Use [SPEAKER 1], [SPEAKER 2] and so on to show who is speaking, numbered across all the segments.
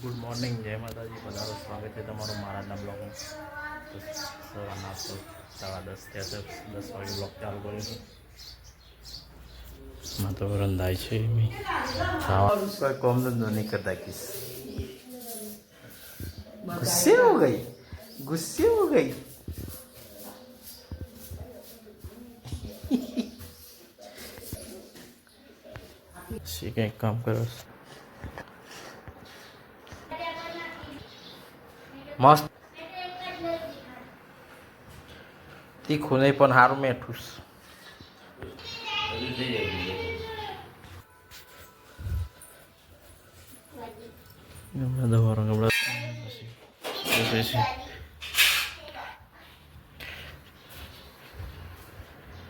[SPEAKER 1] Good morning, જય માતાજી. બધાનું સ્વાગત છે તમારું મારા બ્લોગમાં. તો સવારના તો 10:30 થયા છે, 10 વાગે બ્લોગ ચાલુ કર્યો છે. માં તો રંધાય છે કોઈ કોમ ધંધો નહીં કરતા કિસ ગુસ્સે હો ગઈ શી કંઈક કામ કરો મસ્ત તીખું નહીં પણ સારું મેઠું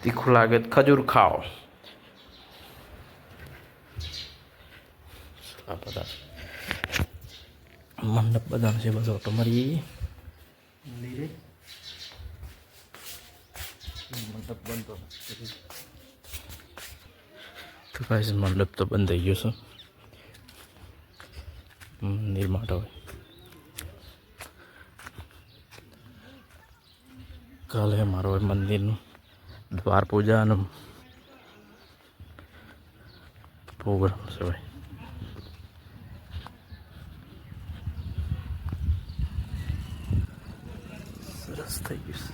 [SPEAKER 1] તીખું લાગે તો ખજૂર ખાઓ. આ બધા મંડપ બધા છે, બધો ઓટો મારી મંદિરે મંડપ બંધ તો કાંઈ મંડપ તો બંધ થઈ ગયો છે મંદિર માટે. હોય કાલે મારો મંદિરનું દ્વાર પૂજા અને પ્રોગ્રામ છે. ભાઈ સરસ થઈ ગયું.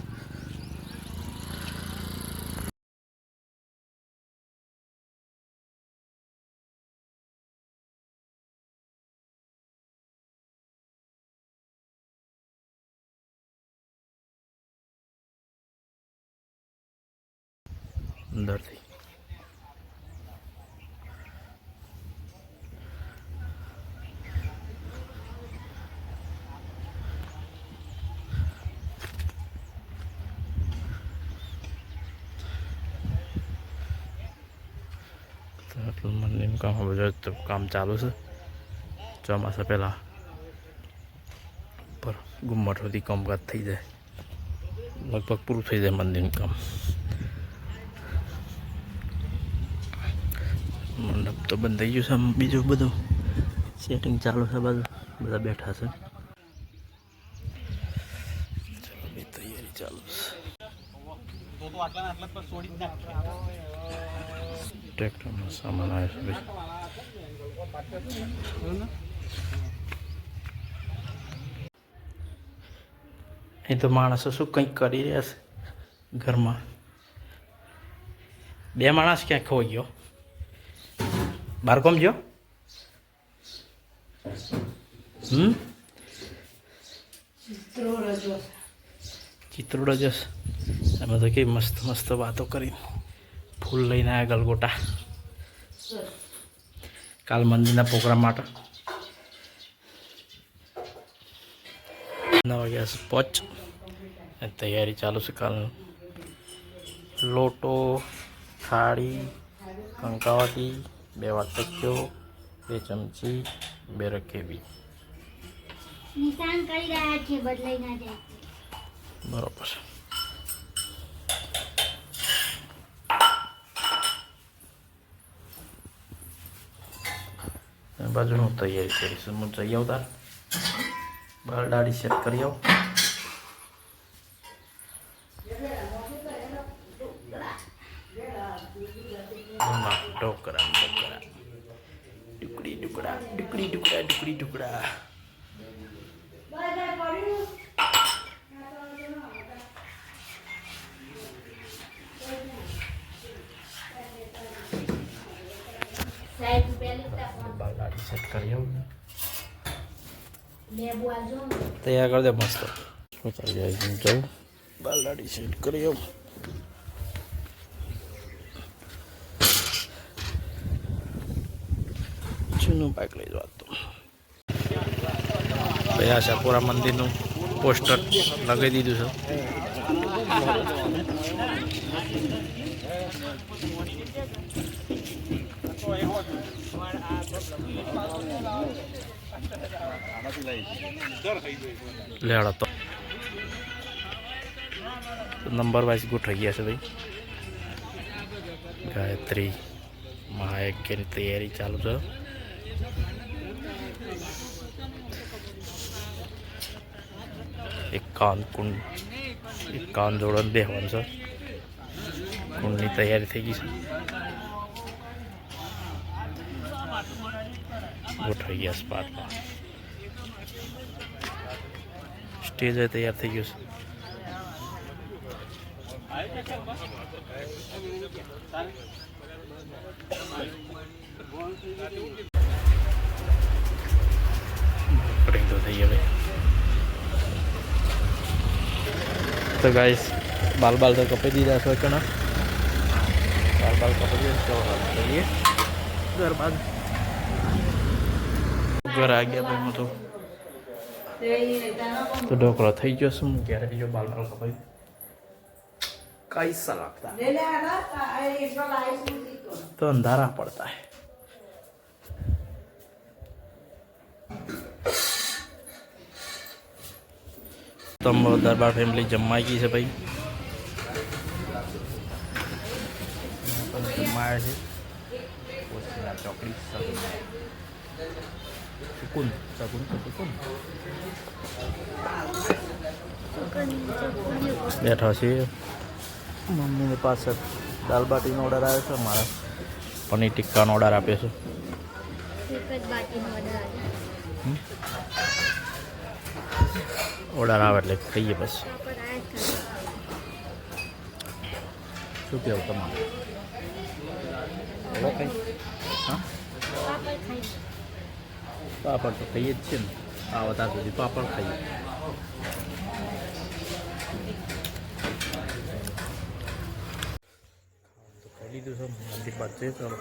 [SPEAKER 1] અંદરથી મંદિરનું કામ હવે કામ ચાલુ છે. ચોમાસા પહેલાં પર ગુમ્મટ સુધી કામકાજ થઈ જાય, લગભગ પૂરું થઈ જાય મંદિરનું કામ. મંડપ તો બંધ થઈ ગયું છે. બીજું બધું સેટિંગ ચાલુ છે, બધું બધા બેઠા છે. ચાલો બી તૈયારી ચાલુ છે. ટ્રેક્ટરમાં સામાન આવ્યો છે. અહીં તો માણસો શું કંઈક કરી રહ્યા છે ઘરમાં. બે માણસ ક્યાંક ખોઈ ગયો, બાર કોમ ગયો. ચિત્રોડ જસ એમાં તો કઈ મસ્ત મસ્ત વાતો કરી, ફૂલ લઈને આવ્યા ગલગોટા કાલ મંદિરના પ્રોગ્રામ માટે. 9 વાગ્યા પહોંચ તૈયારી ચાલુ છે. કાલ લોટો, થાળી, કંકાવટી, 2 વાટકીઓ, 2 ચમચી, 2 રકેબી.
[SPEAKER 2] નિશાન કરી રહ્યા છે, બદલાઈ ના જાય.
[SPEAKER 1] બરોબર. બાજુનું તૈયારી કરીશું. હું જઈ આવતા બાર દાઢી સેટ કરી આવું. ઢોકરા ઢોકરા ટુકડી ટુકડા ટુકડી ટુકડા ટુકડી ટુકડા. દાઢી સેટ કરી આવું. તૈયાર કરી દે મસ્ત. ચાલી જાય જાઉં બાલ દાઢી સેટ કરી આવું. જૂનું બાઇક લઈ જવા તો ભાઈ આશાપુરા મંદિરનું પોસ્ટર લગાવી દીધું છે. લેડો તો નંબર વાઇઝ ગોઠવાઈ ગયા છે. ભાઈ ગાયત્રી મહાયજ્ઞની તૈયારી ચાલુ છે. એકાવન જોડો બેહવાનું છે. કુંડની તૈયારી થઈ ગઈ છે. ગોઠવાઈ ગયા છે પાટમાં. સ્ટેજ તૈયાર થઈ ગયું છે. કટિંગ તો થઈ ગયું. તો ગાઈસ બાલ તો કપાઈ દીધા છે. કણા બાલ કપાઈ દીધા કરીએ ત્યારબાદ ઘર આ ગયા ભાઈ તો ઢોકળો થઈ ગયો શું ક્યારે બીજો બાલ કપાઈ कैसा लगता है तो अंधारा पड़ता है. તો દરબાર ફેમિલી જમવાઈ ગઈ છે ભાઈ. જમાય છે ચોકડી સુકૂન બેઠા છીએ. મમ્મીની પાસે દાલ બાટીનો ઓર્ડર આવ્યો છે. મારા પનીર ટિક્કાનો ઓર્ડર આપ્યો છે. ઓર્ડર આવે એટલે ખાઈએ બસ. શું કહેવું તમારે? હા પાપડ તો ખાઈએ જ છે ને. આવો ત્યાં સુધી પાપડ ખાઈએ. લીધું છે મંદિર બાદ છે. ચાલો